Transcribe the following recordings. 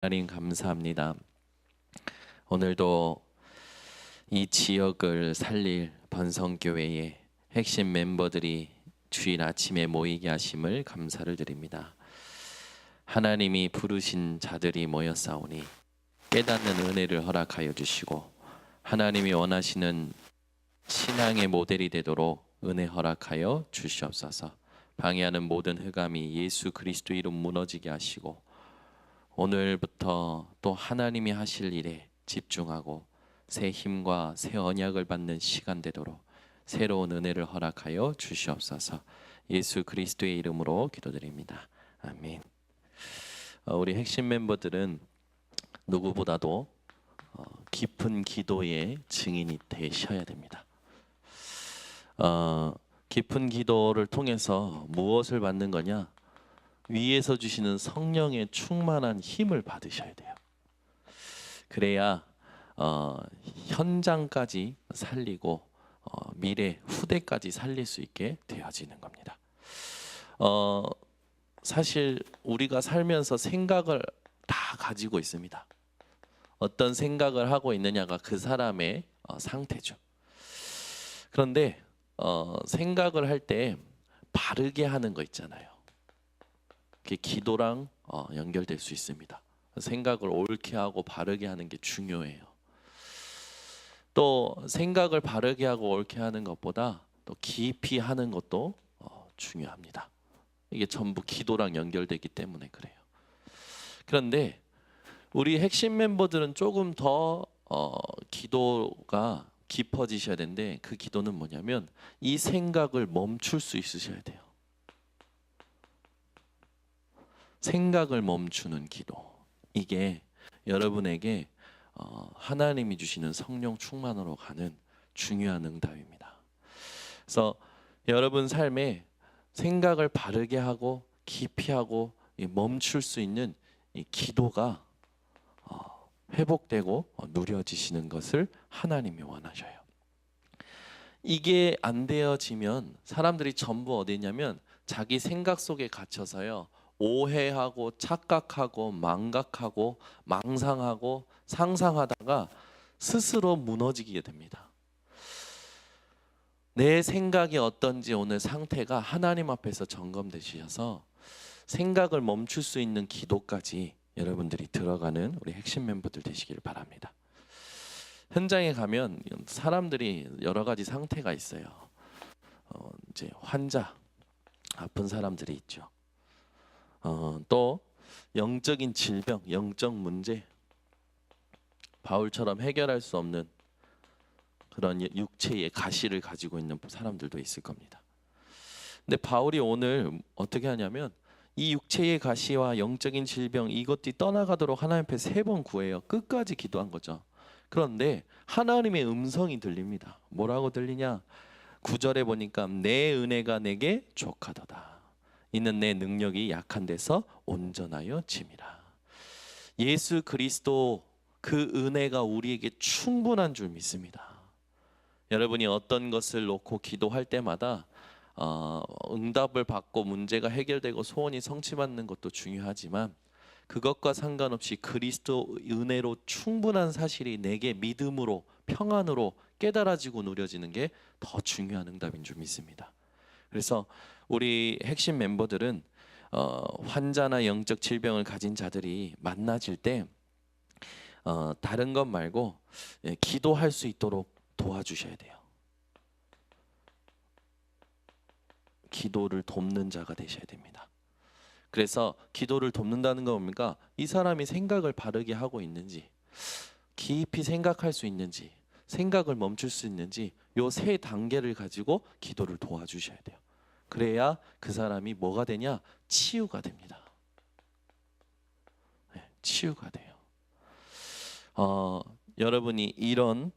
하나님 감사합니다. 오늘도 이 지역을 살릴 번성교회의 핵심 멤버들이 주일 아침에 모이게 하심을 감사를 드립니다. 하나님이 부르신 자들이 모였사오니 깨닫는 은혜를 허락하여 주시고 하나님이 원하시는 신앙의 모델이 되도록 은혜 허락하여 주시옵소서. 방해하는 모든 흑암이 예수 그리스도 이름 무너지게 하시고 오늘부터 또 하나님이 하실 일에 집중하고 새 힘과 새 언약을 받는 시간 되도록 새로운 은혜를 허락하여 주시옵소서. 예수 그리스도의 이름으로 기도드립니다. 아멘. 우리 핵심 멤버들은 누구보다도 깊은 기도의 증인이 되셔야 됩니다. 깊은 기도를 통해서 무엇을 받는 거냐? 위에서 주시는 성령의 충만한 힘을 받으셔야 돼요. 그래야 현장까지 살리고 미래 후대까지 살릴 수 있게 되어지는 겁니다. 사실 우리가 살면서 생각을 다 가지고 있습니다. 어떤 생각을 하고 있느냐가 그 사람의 상태죠. 그런데 생각을 할 때 바르게 하는 거 있잖아요. 그게 기도랑 연결될 수 있습니다. 생각을 옳게 하고 바르게 하는 게 중요해요. 또 생각을 바르게 하고 옳게 하는 것보다 또 깊이 하는 것도 중요합니다. 이게 전부 기도랑 연결되기 때문에 그래요. 그런데 우리 핵심 멤버들은 조금 더 기도가 깊어지셔야 되는데 그 기도는 뭐냐면 이 생각을 멈출 수 있으셔야 돼요. 생각을 멈추는 기도. 이게 여러분에게 하나님이 주시는 성령 충만으로 가는 중요한 응답입니다. 그래서 여러분 삶에 생각을 바르게 하고 깊이 하고 멈출 수 있는 이 기도가 회복되고 누려지시는 것을 하나님이 원하셔요. 이게 안 되어지면 사람들이 전부 어디냐면 자기 생각 속에 갇혀서요. 오해하고 착각하고 망각하고 망상하고 상상하다가 스스로 무너지게 됩니다. 내 생각이 어떤지 오늘 상태가 하나님 앞에서 점검되셔서 생각을 멈출 수 있는 기도까지 여러분들이 들어가는 우리 핵심 멤버들 되시기를 바랍니다. 현장에 가면 사람들이 여러 가지 상태가 있어요. 이제 환자, 아픈 사람들이 있죠. 또 영적인 질병, 영적 문제, 바울처럼 해결할 수 없는 그런 육체의 가시를 가지고 있는 사람들도 있을 겁니다. 근데 바울이 오늘 어떻게 하냐면 이 육체의 가시와 영적인 질병 이것들이 떠나가도록 하나님 앞에 3번 구해요. 끝까지 기도한 거죠. 그런데 하나님의 음성이 들립니다. 뭐라고 들리냐? 9절에 보니까 내 은혜가 내게 족하도다. 이는 내 능력이 약한 데서 온전하여 짐이라. 예수 그리스도 그 은혜가 우리에게 충분한 줄 믿습니다. 여러분이 어떤 것을 놓고 기도할 때마다 응답을 받고 문제가 해결되고 소원이 성취받는 것도 중요하지만 그것과 상관없이 그리스도 은혜로 충분한 사실이 내게 믿음으로 평안으로 깨달아지고 누려지는 게 더 중요한 응답인 줄 믿습니다. 그래서 우리 핵심 멤버들은 환자나 영적 질병을 가진 자들이 만나질 때 다른 것 말고 기도할 수 있도록 도와주셔야 돼요. 기도를 돕는 자가 되셔야 됩니다. 그래서 기도를 돕는다는 건 뭡니까? 이 사람이 생각을 바르게 하고 있는지, 깊이 생각할 수 있는지, 생각을 멈출 수 있는지 요 3단계를 가지고 기도를 도와주셔야 돼요. 그래야 그 사람이 뭐가 되냐? 치유가 됩니다. 네, 치유가 돼요. 여러분이 이런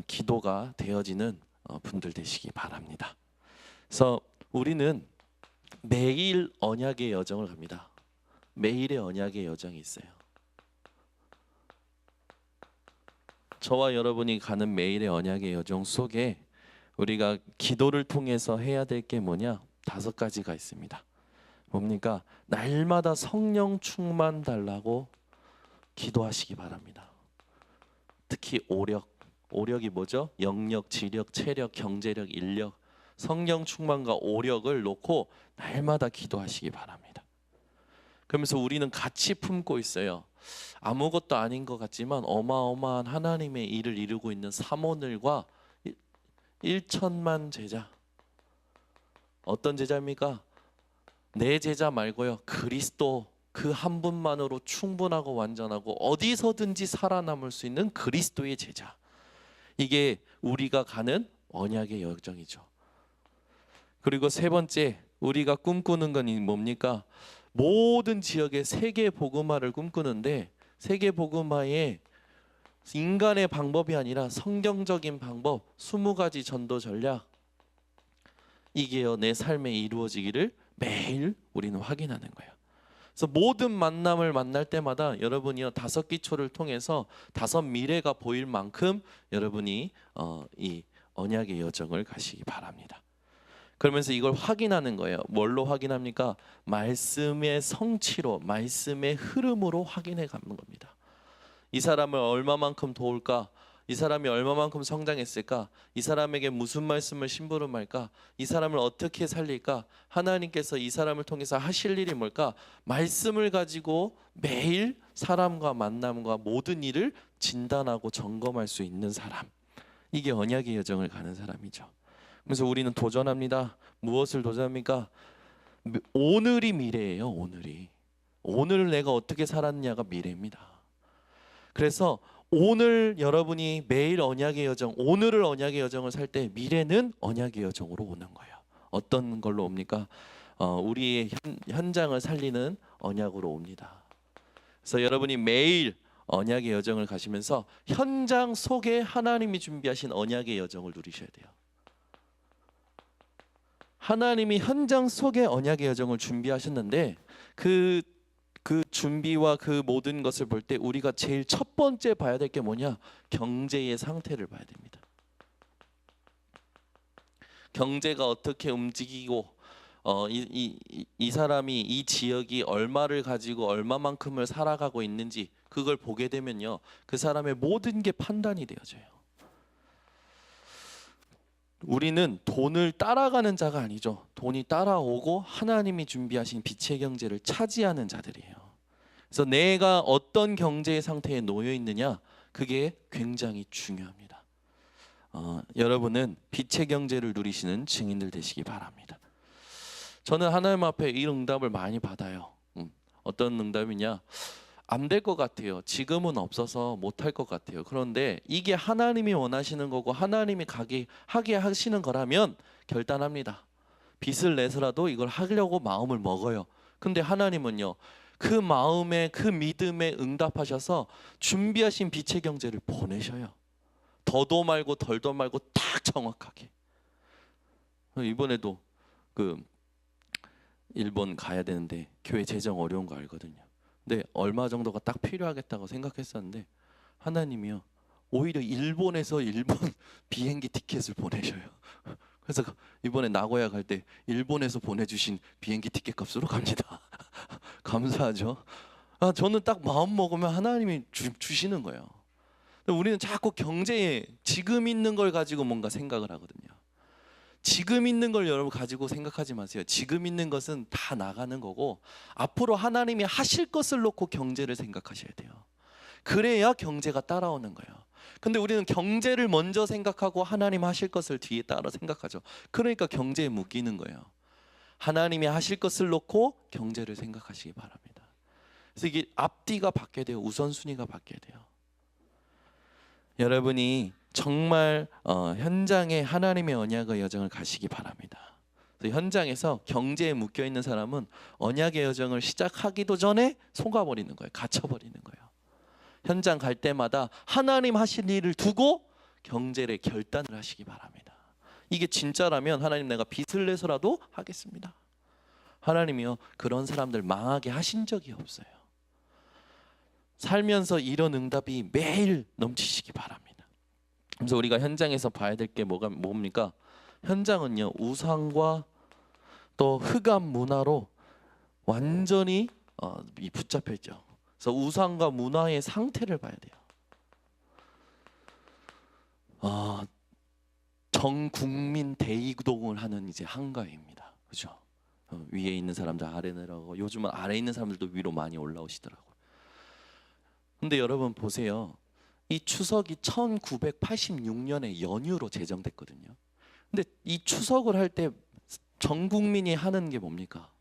기도가 되어지는 분들 되시기 바랍니다. 그래서 우리는 매일 언약의 여정을 갑니다. 매일의 언약의 여정이 있어요. 저와 여러분이 가는 매일의 언약의 여정 속에 우리가 기도를 통해서 해야 될 게 뭐냐? 5가지가 있습니다. 뭡니까? 날마다 성령 충만 달라고 기도하시기 바랍니다. 특히 오력이 뭐죠? 영력, 지력, 체력, 경제력, 인력, 성령 충만과 오력을 놓고 날마다 기도하시기 바랍니다. 그러면서 우리는 같이 품고 있어요. 아무것도 아닌 것 같지만 어마어마한 하나님의 일을 이루고 있는 사모늘과 1천만 제자. 어떤 제자입니까? 내 제자 말고요, 그리스도 그 한 분만으로 충분하고 완전하고 어디서든지 살아남을 수 있는 그리스도의 제자. 이게 우리가 가는 언약의 여정이죠. 그리고 세 번째, 우리가 꿈꾸는 건 뭡니까? 모든 지역의 세계 복음화를 꿈꾸는데, 세계 복음화에 인간의 방법이 아니라 성경적인 방법, 20가지 전도 전략, 이게요 내 삶에 이루어지기를 매일 우리는 확인하는 거예요. 그래서 모든 만남을 만날 때마다 여러분이요 5기초를 통해서 5미래가 보일 만큼 여러분이 이 언약의 여정을 가시기 바랍니다. 그러면서 이걸 확인하는 거예요. 뭘로 확인합니까? 말씀의 성취로, 말씀의 흐름으로 확인해 가는 겁니다. 이 사람을 얼마만큼 도울까? 이 사람이 얼마만큼 성장했을까? 이 사람에게 무슨 말씀을 심부름할까? 이 사람을 어떻게 살릴까? 하나님께서 이 사람을 통해서 하실 일이 뭘까? 말씀을 가지고 매일 사람과 만남과 모든 일을 진단하고 점검할 수 있는 사람, 이게 언약의 여정을 가는 사람이죠. 그래서 우리는 도전합니다. 무엇을 도전합니까? 오늘이 미래예요. 오늘 내가 어떻게 살았냐가 미래입니다. 그래서 오늘 여러분이 매일 언약의 여정, 오늘을 언약의 여정을 살 때 미래는 언약의 여정으로 오는 거예요. 어떤 걸로 옵니까? 우리의 현장을 살리는 언약으로 옵니다. 그래서 여러분이 매일 언약의 여정을 가시면서 현장 속에 하나님이 준비하신 언약의 여정을 누리셔야 돼요. 하나님이 현장 속에 언약의 여정을 준비하셨는데 그 준비와 그 모든 것을 볼 때 우리가 제일 첫 번째 봐야 될 게 뭐냐? 경제의 상태를 봐야 됩니다. 경제가 어떻게 움직이고 이 사람이 이 지역이 얼마를 가지고 얼마만큼을 살아가고 있는지 그걸 보게 되면요, 그 사람의 모든 게 판단이 되어져요. 우리는 돈을 따라가는 자가 아니죠. 돈이 따라오고 하나님이 준비하신 빛의 경제를 차지하는 자들이에요. 그래서 내가 어떤 경제의 상태에 놓여 있느냐, 그게 굉장히 중요합니다. 여러분은 빛의 경제를 누리시는 증인들 되시기 바랍니다. 저는 하나님 앞에 이 응답을 많이 받아요. 어떤 응답이냐? 안 될 것 같아요. 지금은 없어서 못할 것 같아요. 그런데 이게 하나님이 원하시는 거고 하나님이 하게 하시는 거라면 결단합니다. 빚을 내서라도 이걸 하려고 마음을 먹어요. 근데 하나님은요, 그 마음에 그 믿음에 응답하셔서 준비하신 빛의 경제를 보내셔요. 더도 말고 덜도 말고 딱 정확하게. 이번에도 일본 가야 되는데 교회 재정 어려운 거 알거든요. 근데 얼마 정도가 딱 필요하겠다고 생각했었는데 하나님이요, 오히려 일본에서 일본 비행기 티켓을 보내셔요. 그래서 이번에 나고야 갈 때 일본에서 보내주신 비행기 티켓 값으로 갑니다. 감사하죠. 저는 딱 마음 먹으면 하나님이 주시는 거예요. 우리는 자꾸 경제에 지금 있는 걸 가지고 뭔가 생각을 하거든요. 지금 있는 걸 여러분 가지고 생각하지 마세요. 지금 있는 것은 다 나가는 거고 앞으로 하나님이 하실 것을 놓고 경제를 생각하셔야 돼요. 그래야 경제가 따라오는 거예요. 근데 우리는 경제를 먼저 생각하고 하나님 하실 것을 뒤에 따라 생각하죠. 그러니까 경제에 묶이는 거예요. 하나님이 하실 것을 놓고 경제를 생각하시기 바랍니다. 그래서 이게 앞뒤가 바뀌어야 돼요. 우선순위가 바뀌어야 돼요. 여러분이 정말 현장에 하나님의 언약의 여정을 가시기 바랍니다. 현장에서 경제에 묶여 있는 사람은 언약의 여정을 시작하기도 전에 속아버리는 거예요. 갇혀버리는 거예요. 현장 갈 때마다 하나님 하실 일을 두고 경제를 결단을 하시기 바랍니다. 이게 진짜라면 하나님, 내가 빚을 내서라도 하겠습니다. 하나님이요, 그런 사람들 망하게 하신 적이 없어요. 살면서 이런 응답이 매일 넘치시기 바랍니다. 그래서 우리가 현장에서 봐야 될 게 뭡니까? 현장은요, 우상과 또 흑암 문화로 완전히 붙잡혀 있죠. 그래서 우상과 문화의 상태를 봐야 돼요. 전 국민 대이동을 하는 이제 한가위입니다. 그죠? 위에 있는 사람들 아래 내려가고, 요즘은 아래 있는 사람들도 위로 많이 올라오시더라고요. 근데 여러분 보세요. 이 추석이 1986년에 연휴로 제정됐거든요. 근데 이 추석을 할 때 전 국민이 하는 게 뭡니까?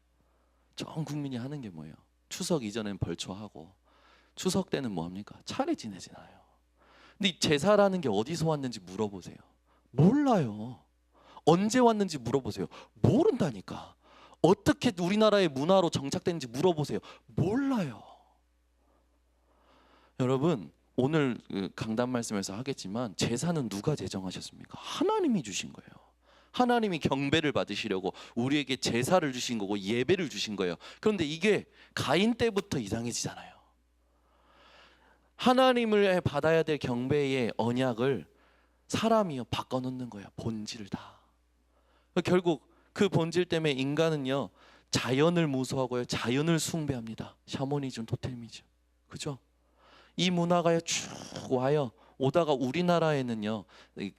전 국민이 하는 게 뭐예요? 추석 이전엔 벌초하고 추석 때는 뭐합니까? 차례 지내잖아요. 근데 이 제사라는 게 어디서 왔는지 물어보세요. 몰라요. 언제 왔는지 물어보세요. 모른다니까. 어떻게 우리나라의 문화로 정착됐는지 물어보세요. 몰라요. 여러분, 오늘 강단 말씀에서 하겠지만 제사는 누가 제정하셨습니까? 하나님이 주신 거예요. 하나님이 경배를 받으시려고 우리에게 제사를 주신 거고 예배를 주신 거예요. 그런데 이게 가인 때부터 이상해지잖아요. 하나님을 받아야 될 경배의 언약을 사람이요 바꿔놓는 거예요. 본질을 다. 결국 그 본질 때문에 인간은요 자연을 무서워하고요 자연을 숭배합니다. 샤머니즘, 토테미즘, 그죠? 이 문화가 쭉 와요. 오다가 우리나라에는요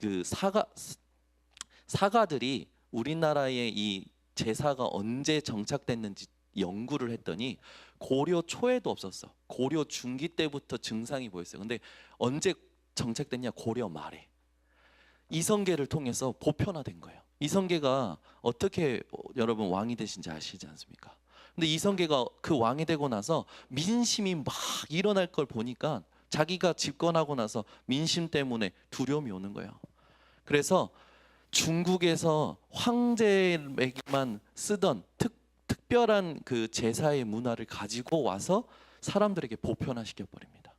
그 사가들이 우리나라의 이 제사가 언제 정착됐는지 연구를 했더니 고려 초에도 없었어. 고려 중기 때부터 증상이 보였어요. 근데 언제 정착됐냐? 고려 말에 이성계를 통해서 보편화된 거예요. 이성계가 어떻게 여러분 왕이 되신지 아시지 않습니까? 근데 이성계가 그 왕이 되고 나서 민심이 막 일어날 걸 보니까 자기가 집권하고 나서 민심 때문에 두려움이 오는 거예요. 그래서 중국에서 황제에게만 쓰던 특별한 그 제사의 문화를 가지고 와서 사람들에게 보편화시켜 버립니다.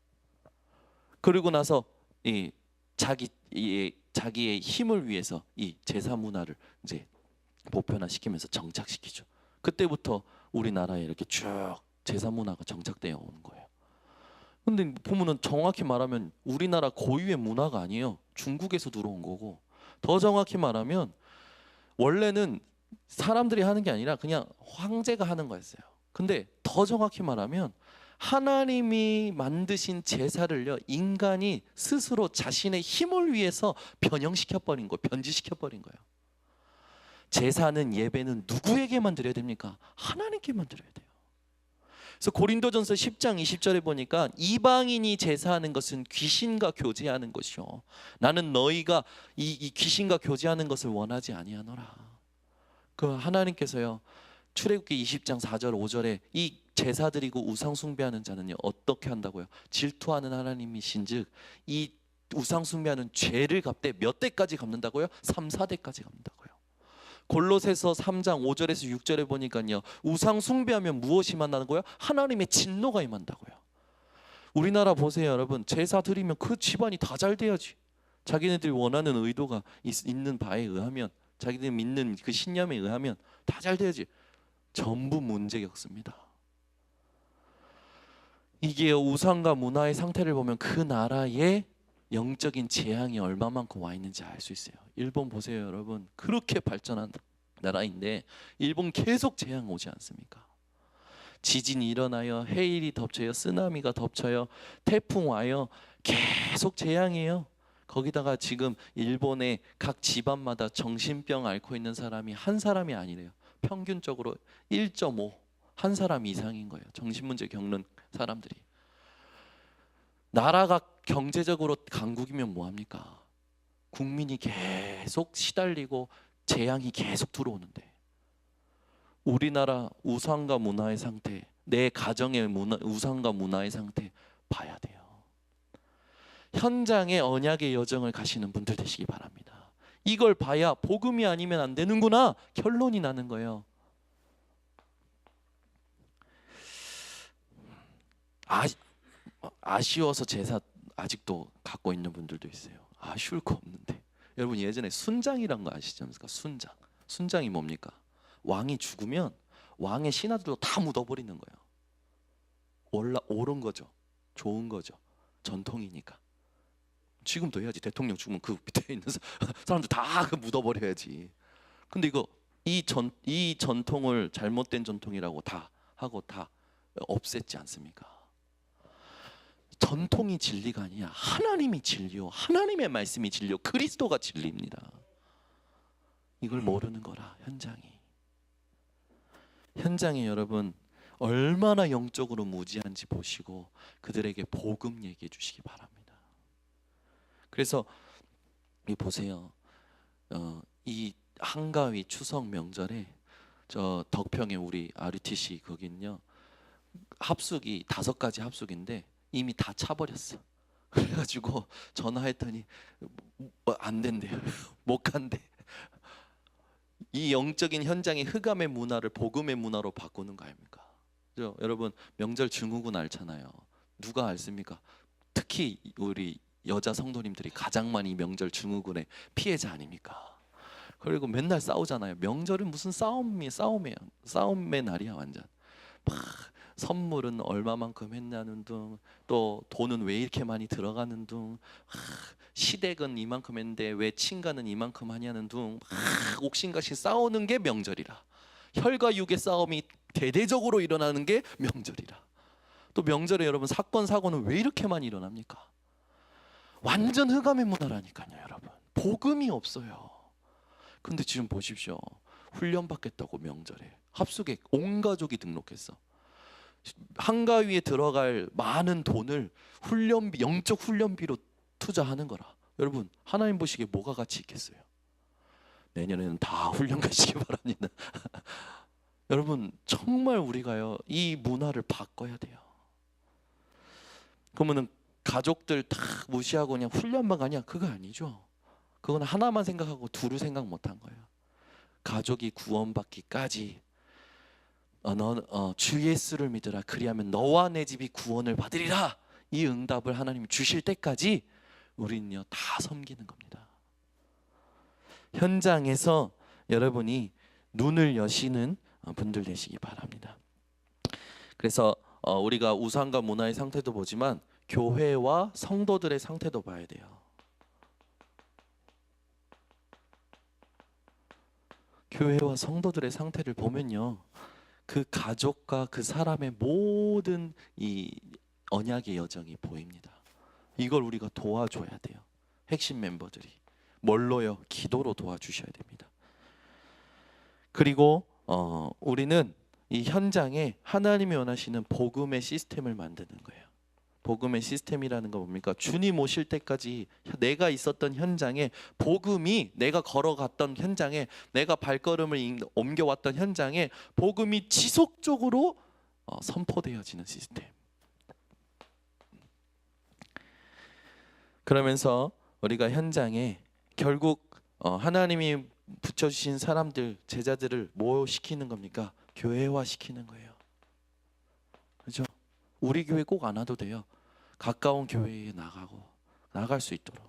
그리고 나서 이 자기의 힘을 위해서 이 제사 문화를 이제 보편화시키면서 정착시키죠. 그때부터 우리나라에 이렇게 쭉 제사 문화가 정착되어 오는 거예요. 근데 보면은 정확히 말하면 우리나라 고유의 문화가 아니에요. 중국에서 들어온 거고, 더 정확히 말하면 원래는 사람들이 하는 게 아니라 그냥 황제가 하는 거였어요. 근데 더 정확히 말하면 하나님이 만드신 제사를요 인간이 스스로 자신의 힘을 위해서 변형시켜 버린 거예요. 변질시켜 버린 거예요. 제사는 예배는 누구에게만 드려야 됩니까? 하나님께만 드려야 돼요. 그래서 고린도전서 10장 20절에 보니까 이방인이 제사하는 것은 귀신과 교제하는 것이요 나는 너희가 이 귀신과 교제하는 것을 원하지 아니하노라. 그 하나님께서요 출애굽기 20장 4절 5절에 이 제사 드리고 우상 숭배하는 자는요 어떻게 한다고요? 질투하는 하나님이신즉 이 우상 숭배하는 죄를 갚되 몇 대까지 갚는다고요? 3, 4대까지 갚는다고요. 골로새서 3장 5절에서 6절에 보니까요 우상 숭배하면 무엇이 만나는 거예요? 하나님의 진노가 임한다고요. 우리나라 보세요 여러분. 제사 드리면 그 집안이 다 잘 돼야지. 자기네들이 원하는 의도가 있는 바에 의하면, 자기들이 믿는 그 신념에 의하면 다 잘 돼야지. 전부 문제 겪습니다. 이게 우상과 문화의 상태를 보면 그 나라의 영적인 재앙이 얼마만큼 와 있는지 알 수 있어요. 일본 보세요 여러분. 그렇게 발전한 나라인데 일본 계속 재앙 오지 않습니까? 지진이 일어나요, 해일이 덮쳐요, 쓰나미가 덮쳐요, 태풍 와요. 계속 재앙이에요. 거기다가 지금 일본의 각 집안마다 정신병 앓고 있는 사람이 한 사람이 아니래요. 평균적으로 1.5 한 사람 이상인 거예요. 정신문제 겪는 사람들이. 나라가 경제적으로 강국이면 뭐합니까? 국민이 계속 시달리고 재앙이 계속 들어오는데 우리나라 우상과 문화의 상태, 내 가정의 우상과 문화의 상태 봐야 돼요. 현장의 언약의 여정을 가시는 분들 되시기 바랍니다. 이걸 봐야 복음이 아니면 안 되는구나 결론이 나는 거예요. 아쉬워서 제사 아직도 갖고 있는 분들도 있어요. 아쉬울 거 없는데. 여러분 예전에 순장이란 거 아시지 않습니까? 순장이 뭡니까? 왕이 죽으면 왕의 신하들도 다 묻어버리는 거예요. 옳은 거죠. 좋은 거죠. 전통이니까. 지금도 해야지. 대통령 죽으면 그 밑에 있는 사람들 다 묻어버려야지. 근데 이 전통을 잘못된 전통이라고 다 하고 다 없앴지 않습니까? 전통이 진리가 아니야. 하나님이 진리요, 하나님의 말씀이 진리요, 그리스도가 진리입니다. 이걸 모르는 거라. 현장에 여러분 얼마나 영적으로 무지한지 보시고 그들에게 복음 얘기해 주시기 바랍니다. 그래서 이 보세요. 이 한가위 추석 명절에 저 덕평에 우리 RUTC 거긴요, 합숙이 5가지 합숙인데 이미 다 차버렸어. 그래가지고 전화했더니 안 된대요. 못 간대. 이 영적인 현장의 흑암의 문화를 복음의 문화로 바꾸는 거 아닙니까? 그죠? 여러분 명절 증후군 앓잖아요. 누가 앓습니까? 특히 우리 여자 성도님들이 가장 많이 명절 증후군의 피해자 아닙니까? 그리고 맨날 싸우잖아요. 명절은 무슨 싸움의 날이야 완전. 막 선물은 얼마만큼 했냐는 둥, 또 돈은 왜 이렇게 많이 들어가는 둥, 시댁은 이만큼 했는데 왜 친가는 이만큼 하냐는 둥, 막 옥신각신 싸우는 게 명절이라. 혈과 육의 싸움이 대대적으로 일어나는 게 명절이라. 또 명절에 여러분 사건 사고는 왜 이렇게 많이 일어납니까? 완전 흑암의 문화라니까요 여러분. 복음이 없어요. 근데 지금 보십시오. 훈련 받겠다고 명절에 합숙에 온 가족이 등록했어. 한가위에 들어갈 많은 돈을 훈련비, 영적 훈련비로 투자하는 거라. 여러분 하나님 보시기에 뭐가 가치 있겠어요? 내년에는 다 훈련 가시기 바랍니다. 여러분 정말 우리가요 이 문화를 바꿔야 돼요. 그러면은 가족들 다 무시하고 그냥 훈련만 가냐? 그거 아니죠. 그건 하나만 생각하고 둘을 생각 못한 거예요. 가족이 구원받기까지 주 예수를 믿으라, 그리하면 너와 내 집이 구원을 받으리라, 이 응답을 하나님이 주실 때까지 우리는요 다 섬기는 겁니다. 현장에서 여러분이 눈을 여시는 분들 되시기 바랍니다. 그래서 우리가 우상과 문화의 상태도 보지만 교회와 성도들의 상태도 봐야 돼요. 교회와 성도들의 상태를 보면요, 그 가족과 그 사람의 모든 이 언약의 여정이 보입니다. 이걸 우리가 도와줘야 돼요. 핵심 멤버들이 뭘로요? 기도로 도와주셔야 됩니다. 그리고 우리는 이 현장에 하나님이 원하시는 복음의 시스템을 만드는 거예요. 복음의 시스템이라는 건 뭡니까? 주님 오실 때까지 내가 있었던 현장에, 복음이 내가 걸어갔던 현장에, 내가 발걸음을 옮겨왔던 현장에 복음이 지속적으로 선포되어지는 시스템. 그러면서 우리가 현장에 결국 하나님이 붙여주신 사람들, 제자들을 뭐 시키는 겁니까? 교회화시키는 거예요. 그렇죠? 우리 교회 꼭 안 와도 돼요. 가까운 교회에 나갈 수 있도록.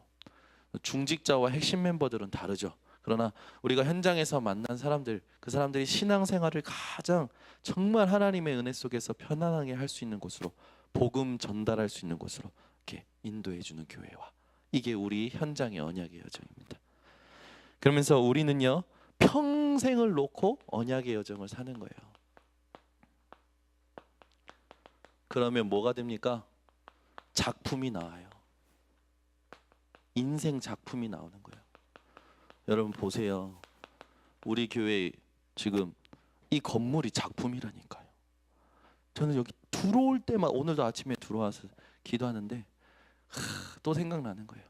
중직자와 핵심 멤버들은 다르죠. 그러나 우리가 현장에서 만난 사람들, 그 사람들이 신앙생활을 가장 정말 하나님의 은혜 속에서 편안하게 할 수 있는 곳으로, 복음 전달할 수 있는 곳으로 이렇게 인도해 주는 교회와, 이게 우리 현장의 언약의 여정입니다. 그러면서 우리는요 평생을 놓고 언약의 여정을 사는 거예요. 그러면 뭐가 됩니까? 작품이 나와요. 인생 작품이 나오는 거예요. 여러분 보세요. 우리 교회 지금 이 건물이 작품이라니까요. 저는 여기 들어올 때만, 오늘도 아침에 들어와서 기도하는데 또 생각나는 거예요.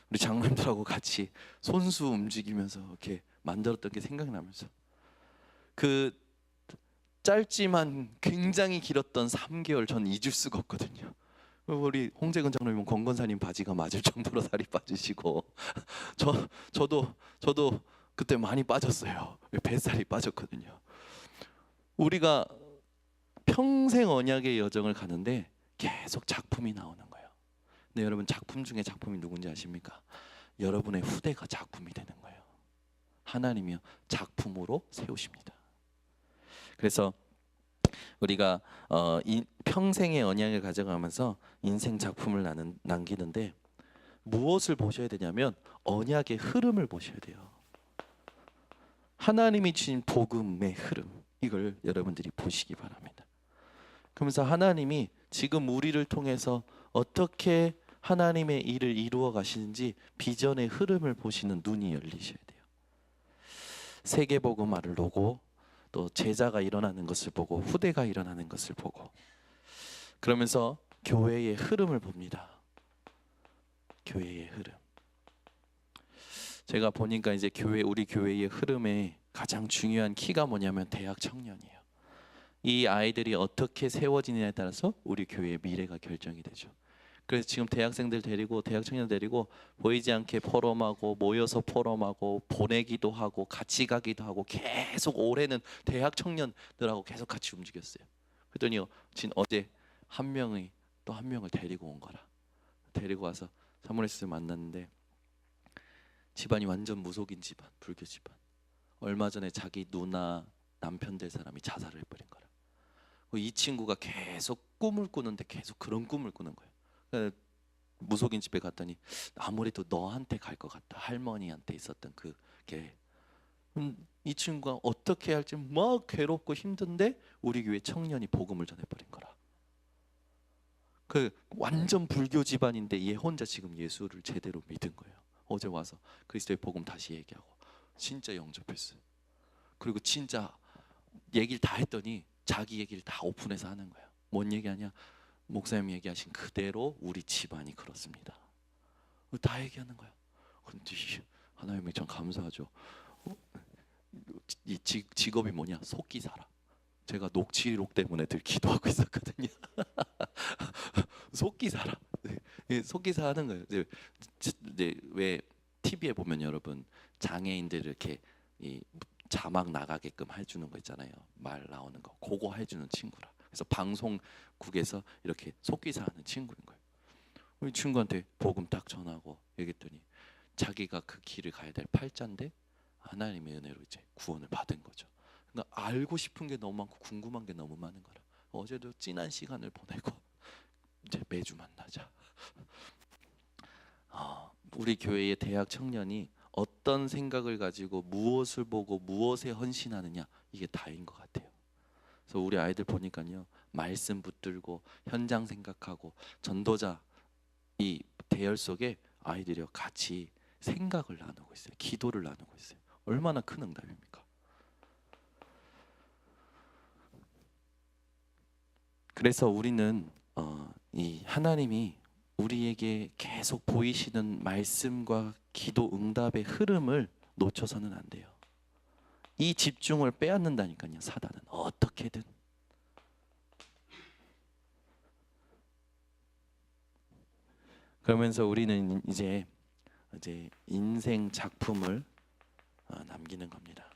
우리 장로님들하고 같이 손수 움직이면서 이렇게 만들었던 게 생각나면서, 그 짧지만 굉장히 길었던 3개월 전 잊을 수가 없거든요. 우리 홍재근 장로님은 권건사님 바지가 맞을 정도로 살이 빠지시고 저도 그때 많이 빠졌어요. 뱃살이 빠졌거든요. 우리가 평생 언약의 여정을 가는데 계속 작품이 나오는 거예요. 근데 여러분 작품 중에 작품이 누군지 아십니까? 여러분의 후대가 작품이 되는 거예요. 하나님이요 작품으로 세우십니다. 그래서 우리가 평생의 언약을 가져가면서 인생 작품을 남기는데 무엇을 보셔야 되냐면 언약의 흐름을 보셔야 돼요. 하나님이 주신 복음의 흐름, 이걸 여러분들이 보시기 바랍니다. 그러면서 하나님이 지금 우리를 통해서 어떻게 하나님의 일을 이루어 가시는지 비전의 흐름을 보시는 눈이 열리셔야 돼요. 세계복음화를 보고 또 제자가 일어나는 것을 보고 후대가 일어나는 것을 보고 그러면서 교회의 흐름을 봅니다. 교회의 흐름. 제가 보니까 이제 우리 교회의 흐름에 가장 중요한 키가 뭐냐면 대학 청년이에요. 이 아이들이 어떻게 세워지느냐에 따라서 우리 교회의 미래가 결정이 되죠. 그래서 지금 대학생들 데리고 대학 청년 데리고 보이지 않게 포럼하고 모여서 포럼하고 보내기도 하고 같이 가기도 하고 계속 올해는 대학 청년들하고 계속 같이 움직였어요. 그랬더니 어제 한 명이 또 한 명을 데리고 온 거라. 데리고 와서 사모니스를 만났는데 집안이 완전 무속인 집안, 불교 집안. 얼마 전에 자기 누나 남편 될 사람이 자살을 해버린 거라. 이 친구가 계속 꿈을 꾸는데 계속 그런 꿈을 꾸는 거예요. 무속인 집에 갔더니 아무래도 너한테 갈 것 같다. 할머니한테 있었던 그게. 이 친구가 어떻게 할지 막 괴롭고 힘든데 우리 교회 청년이 복음을 전해버린 거라. 완전 불교 집안인데 얘 혼자 지금 예수를 제대로 믿은 거예요. 어제 와서 그리스도의 복음 다시 얘기하고 진짜 영접했어요. 그리고 진짜 얘기를 다 했더니 자기 얘기를 다 오픈해서 하는 거야. 뭔 얘기하냐? 목사님 얘기하신 그대로 우리 집안이 그렇습니다. 다 얘기하는 거야. 근데 하나님에 참 감사하죠. 이 직업이 뭐냐? 속기사라. 제가 녹취록 때문에 늘 기도하고 있었거든요. 속기사라. 속기사 하는 거예요. 이제 왜 TV에 보면 여러분 장애인들 이렇게 이 자막 나가게끔 해주는 거 있잖아요. 말 나오는 거 그거 해주는 친구라. 그래서 방송국에서 이렇게 속기사하는 친구인 거예요. 우리 친구한테 복음 딱 전하고 얘기했더니 자기가 그 길을 가야 될 팔자인데 하나님의 은혜로 이제 구원을 받은 거죠. 그러니까 알고 싶은 게 너무 많고 궁금한 게 너무 많은 거라. 어제도 진한 시간을 보내고 이제 매주 만나자. 우리 교회의 대학 청년이 어떤 생각을 가지고 무엇을 보고 무엇에 헌신하느냐 이게 다인 것 같아요. 그래서 우리 아이들 보니까요 말씀 붙들고 현장 생각하고 전도자 이 대열 속에 아이들이 같이 생각을 나누고 있어요. 기도를 나누고 있어요. 얼마나 큰 응답입니까? 그래서 우리는 이 하나님이 우리에게 계속 보이시는 말씀과 기도 응답의 흐름을 놓쳐서는 안 돼요. 이 집중을 빼앗는다니까요. 사단은 어떻게든. 그러면서 우리는 이제 인생 작품을 남기는 겁니다.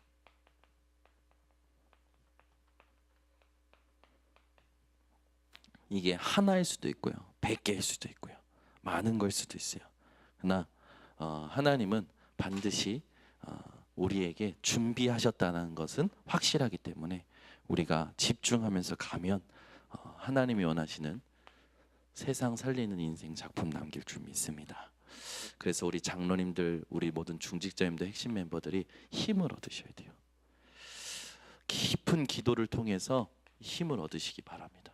이게 하나일 수도 있고요, 100개일 수도 있고요, 많은 걸 수도 있어요. 그러나 하나님은 반드시 우리에게 준비하셨다는 것은 확실하기 때문에 우리가 집중하면서 가면 하나님이 원하시는 세상 살리는 인생 작품 남길 줄 믿습니다. 그래서 우리 장로님들, 우리 모든 중직자님들, 핵심 멤버들이 힘을 얻으셔야 돼요. 깊은 기도를 통해서 힘을 얻으시기 바랍니다.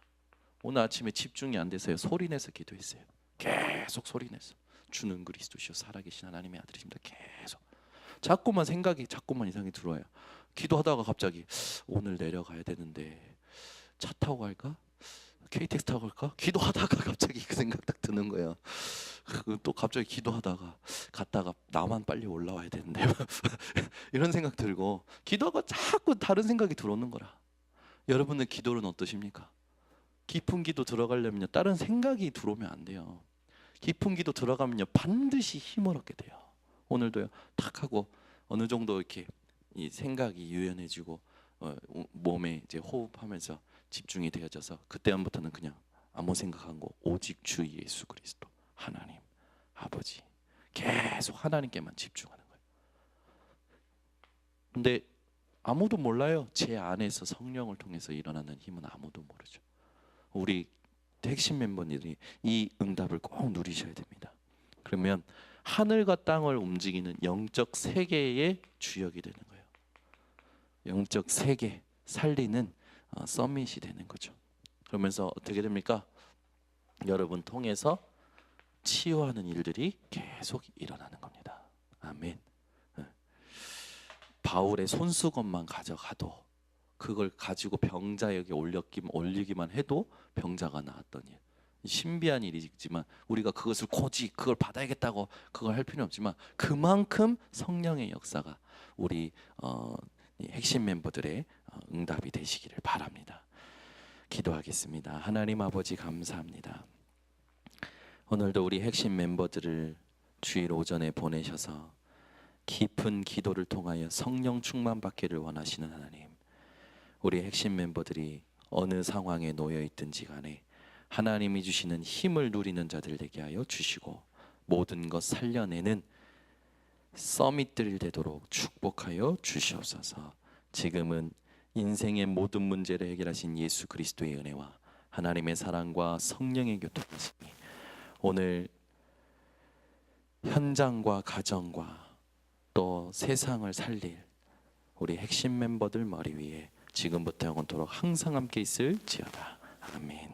오늘 아침에 집중이 안 돼서요 소리내서 기도했어요. 계속 소리내서 주는 그리스도시요 살아계신 하나님의 아들이십니다. 계속 자꾸만 생각이 자꾸만 이상이 들어와요. 기도하다가 갑자기 오늘 내려가야 되는데 차 타고 갈까? KTX 타고 갈까? 기도하다가 갑자기 그 생각 딱 드는 거예요. 또 갑자기 기도하다가 갔다가 나만 빨리 올라와야 되는데 이런 생각 들고 기도하고 자꾸 다른 생각이 들어오는 거라. 여러분들 기도는 어떠십니까? 깊은 기도 들어가려면요 다른 생각이 들어오면 안 돼요. 깊은 기도 들어가면요 반드시 힘을 얻게 돼요. 오늘도요 탁 하고 어느 정도 이렇게 이 생각이 유연해지고 몸에 이제 호흡하면서 집중이 되어져서 그때부터는 그냥 아무 생각 안 하고 오직 주 예수 그리스도 하나님 아버지 계속 하나님께만 집중하는 거예요. 근데 아무도 몰라요. 제 안에서 성령을 통해서 일어나는 힘은 아무도 모르죠. 우리 핵심 멤버들이 이 응답을 꼭 누리셔야 됩니다. 그러면 하늘과 땅을 움직이는 영적 세계의 주역이 되는 거예요. 영적 세계 살리는 서밋이 되는 거죠. 그러면서 어떻게 됩니까? 여러분 통해서 치유하는 일들이 계속 일어나는 겁니다. 아멘. 바울의 손수건만 가져가도 그걸 가지고 병자에게 올리기만 해도 병자가 나았던 일. 신비한 일이지만 우리가 그것을 굳이 그걸 받아야겠다고 그걸 할 필요는 없지만 그만큼 성령의 역사가 우리 이 핵심 멤버들의 응답이 되시기를 바랍니다. 기도하겠습니다. 하나님 아버지 감사합니다. 오늘도 우리 핵심 멤버들을 주일 오전에 보내셔서 깊은 기도를 통하여 성령 충만 받기를 원하시는 하나님, 우리 핵심 멤버들이 어느 상황에 놓여 있든지 간에 하나님이 주시는 힘을 누리는 자들 되게 하여 주시고 모든 것 살려내는 서밋들 되도록 축복하여 주시옵소서. 지금은 인생의 모든 문제를 해결하신 예수 그리스도의 은혜와 하나님의 사랑과 성령의 교통하심이 오늘 현장과 가정과 또 세상을 살릴 우리 핵심 멤버들 머리 위에 지금부터 영원토록 항상 함께 있을지어다. 아멘.